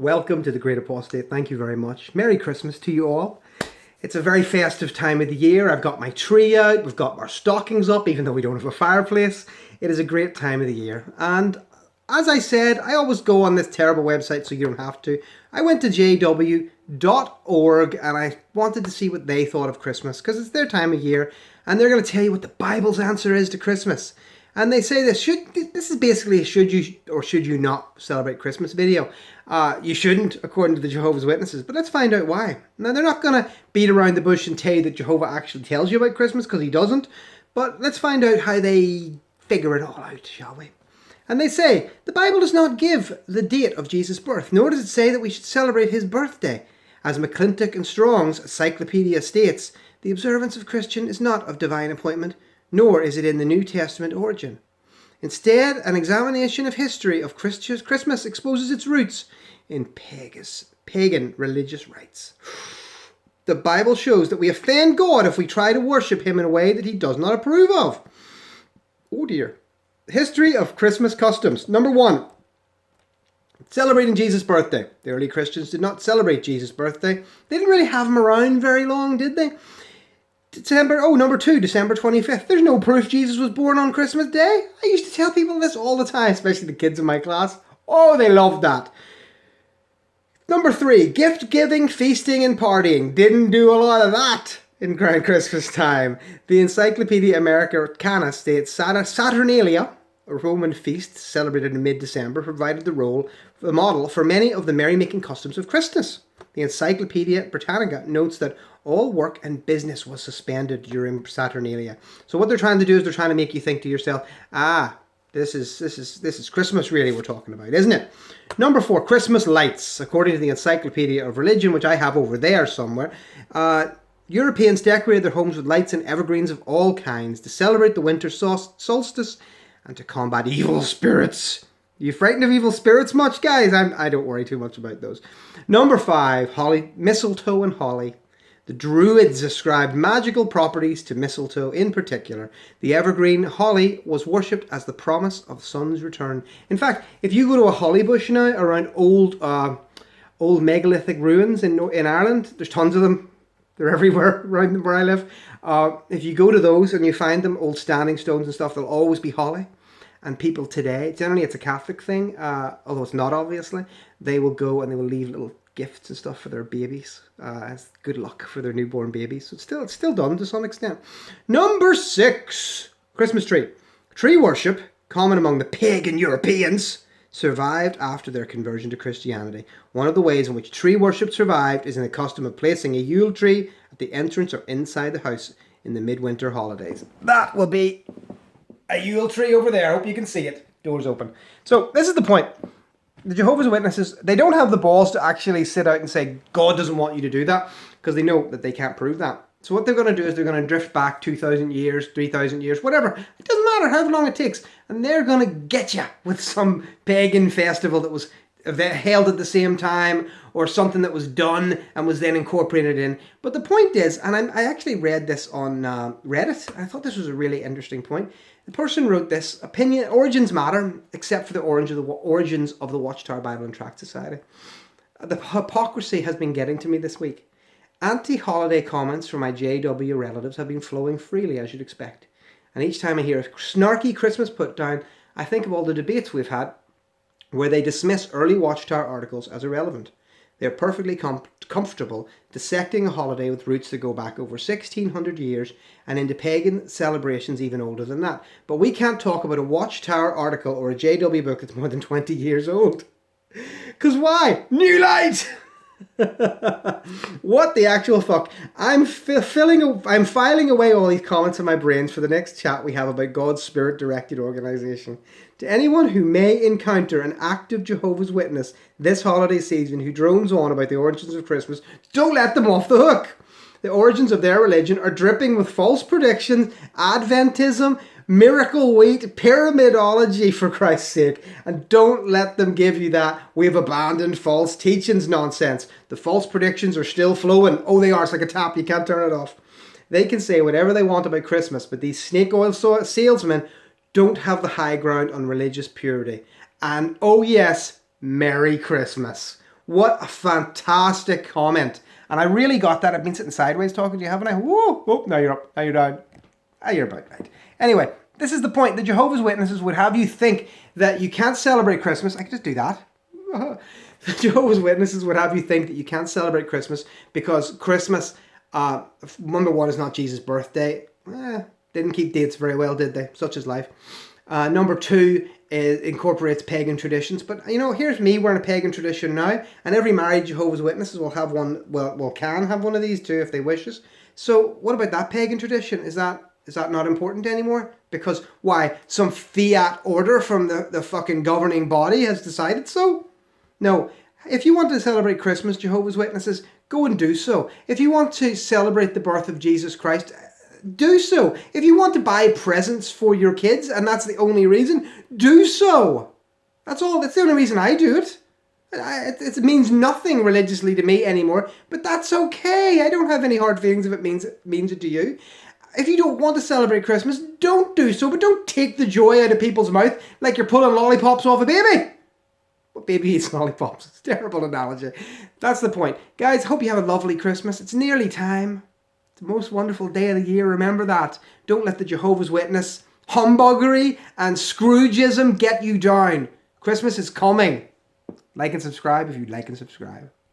Welcome to the Great Apostate. Thank you very much. Merry Christmas to you all. It's a very festive time of the year. I've got my tree out. We've got our stockings up, even though we don't have a fireplace. It is a great time of the year. And as I said, I always go on this terrible website so you don't have to. I went to jw.org and I wanted to see what they thought of Christmas because it's their time of year and they're going to tell you what the Bible's answer is to Christmas. And they say this is basically a should you or should you not celebrate Christmas video. You shouldn't, according to the Jehovah's Witnesses, but let's find out why. Now, they're not going to beat around the bush and tell you that Jehovah actually tells you about Christmas, because he doesn't, but let's find out how they figure it all out, shall we? And they say, the Bible does not give the date of Jesus' birth, nor does it say that we should celebrate his birthday. As McClintock and Strong's Encyclopedia states, the observance of Christian is not of divine appointment, nor is it in the New Testament origin. Instead, an examination of history of Christmas exposes its roots in pagan religious rites. The Bible shows that we offend God if we try to worship him in a way that he does not approve of. Oh dear. History of Christmas customs. Number 1. Celebrating Jesus' birthday. The early Christians did not celebrate Jesus' birthday. They didn't really have him around very long, did they? Number 2, December 25th. There's no proof Jesus was born on Christmas Day. I used to tell people this all the time, especially the kids in my class. Oh, they loved that. Number 3, gift giving, feasting and partying. Didn't do a lot of that in around Christmas time. The Encyclopedia Americana states Saturnalia, a Roman feast celebrated in mid-December, provided the model for many of the merrymaking customs of Christmas. The Encyclopedia Britannica notes that all work and business was suspended during Saturnalia. So what they're trying to do is they're trying to make you think to yourself, this is Christmas really we're talking about, isn't it? Number 4, Christmas lights. According to the Encyclopedia of Religion, which I have over there somewhere, Europeans decorated their homes with lights and evergreens of all kinds to celebrate the winter solstice and to combat evil spirits. Are you frightened of evil spirits much, guys? I don't worry too much about those. Number 5, holly, mistletoe and holly. The Druids ascribed magical properties to mistletoe in particular. The evergreen holly was worshipped as the promise of the sun's return. In fact, if you go to a holly bush now around old megalithic ruins in Ireland, there's tons of them. They're everywhere around where I live. If you go to those and you find them, old standing stones and stuff, they'll always be holly. And people today, generally it's a Catholic thing, although it's not obviously, they will go and they will leave little gifts and stuff for their babies as good luck for their newborn babies. So it's still done to some extent. Number 6, Christmas tree. Tree worship, common among the pagan Europeans, survived after their conversion to Christianity. One of the ways in which tree worship survived is in the custom of placing a Yule tree at the entrance or inside the house in the midwinter holidays. That will be a Yule tree over there. I hope you can see it. Doors open. So this is the point. The Jehovah's Witnesses, they don't have the balls to actually sit out and say, God doesn't want you to do that, because they know that they can't prove that. So what they're going to do is they're going to drift back 2,000 years, 3,000 years, whatever. It doesn't matter how long it takes. And they're going to get you with some pagan festival that was held at the same time, or something that was done and was then incorporated in. But the point is, and I actually read this on Reddit. I thought this was a really interesting point. The person wrote this: opinion origins matter, except for the origins of the Watchtower Bible and Tract Society. The hypocrisy has been getting to me this week. Anti-holiday comments from my JW relatives have been flowing freely, as you'd expect. And each time I hear a snarky Christmas put down, I think of all the debates we've had where they dismiss early Watchtower articles as irrelevant. They're perfectly comfortable dissecting a holiday with roots that go back over 1,600 years and into pagan celebrations even older than that. But we can't talk about a Watchtower article or a JW book that's more than 20 years old. Because why? New light! What the actual fuck? I'm filing away all these comments in my brains for the next chat we have about God's Spirit-directed organisation. To anyone who may encounter an active Jehovah's Witness this holiday season who drones on about the origins of Christmas, don't let them off the hook. The origins of their religion are dripping with false predictions, Adventism, miracle wheat, pyramidology, for Christ's sake. And don't let them give you that we've abandoned false teachings nonsense. The false predictions are still flowing. Oh, they are. It's like a tap. You can't turn it off. They can say whatever they want about Christmas, but these snake oil salesmen don't have the high ground on religious purity. And oh yes, Merry Christmas. What a fantastic comment. And I really got that. I've been sitting sideways talking to you, haven't I? Whoa, whoa, now you're up, now you're down. Ah, you're about right. Anyway, this is the point. The Jehovah's Witnesses would have you think that you can't celebrate Christmas. I could just do that. The Jehovah's Witnesses would have you think that you can't celebrate Christmas because Christmas, number one, is not Jesus' birthday. Didn't keep dates very well, did they? Such is life. Number two, it incorporates pagan traditions. But, you know, here's me wearing a pagan tradition now, and every married Jehovah's Witnesses will have one, well, can have one of these too if they wishes. So what about that pagan tradition? Is that not important anymore? Because, why? Some fiat order from the fucking governing body has decided so? No. If you want to celebrate Christmas, Jehovah's Witnesses, go and do so. If you want to celebrate the birth of Jesus Christ, do so. If you want to buy presents for your kids, and that's the only reason, do so. That's all. That's the only reason I do it. It means nothing religiously to me anymore, but that's okay. I don't have any hard feelings if it means it to you. If you don't want to celebrate Christmas, don't do so, but don't take the joy out of people's mouth like you're pulling lollipops off a baby. What baby eats lollipops? It's a terrible analogy. That's the point. Guys, hope you have a lovely Christmas. It's nearly time. It's the most wonderful day of the year. Remember that. Don't let the Jehovah's Witness humbuggery and Scroogeism get you down. Christmas is coming. Like and subscribe if you'd like and subscribe.